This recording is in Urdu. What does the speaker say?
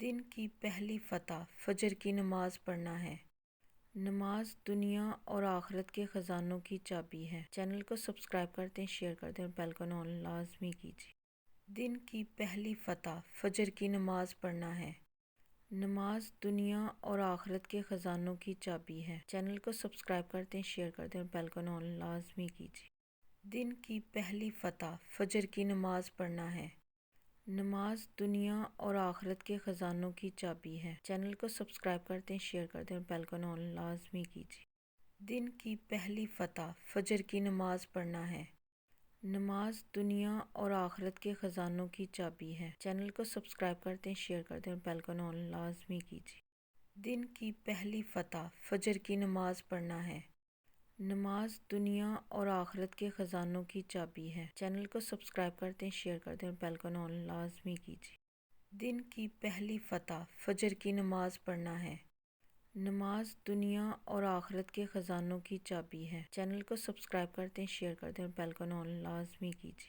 دن کی پہلی فتح فجر کی نماز پڑھنا ہے۔ نماز دنیا اور آخرت کے خزانوں کی چابی ہے۔ چینل کو سبسکرائب کرتے ہیں، شیئر کرتے ہیں اور بیل کو آن لازمی کیجیے۔ دن کی پہلی فتح فجر کی نماز پڑھنا ہے۔ نماز دنیا اور آخرت کے خزانوں کی چابی ہے۔ چینل کو سبسکرائب کرتے ہیں، شیئر کرتے ہیں اور بیل کو آن لازمی کیجیے۔ دن کی پہلی فتح فجر کی نماز پڑھنا ہے۔ نماز دنیا اور آخرت کے خزانوں کی چابی ہے۔ چینل کو سبسکرائب کرتے ہیں، شیئر کرتے ہیں اور بیل کو آن لازمی کیجیے۔ دن کی پہلی فتح فجر کی نماز پڑھنا ہے۔ نماز دنیا اور آخرت کے خزانوں کی چابی ہے۔ چینل کو سبسکرائب کرتے ہیں، شیئر کرتے ہیں اور بیل کو آن لازمی کیجیے۔ دن کی پہلی فتح فجر کی نماز پڑھنا ہے۔ نماز دنیا اور آخرت کے خزانوں کی چابی ہے۔ چینل کو سبسکرائب کرتے ہیں، شیئر کرتے ہیں اور بیل کو آن لازمی کیجیے۔ دن کی پہلی فتح فجر کی نماز پڑھنا ہے۔ نماز دنیا اور آخرت کے خزانوں کی چابی ہے۔ چینل کو سبسکرائب کرتے ہیں، شیئر کرتے ہیں اور بیل کو آن لازمی کیجیے۔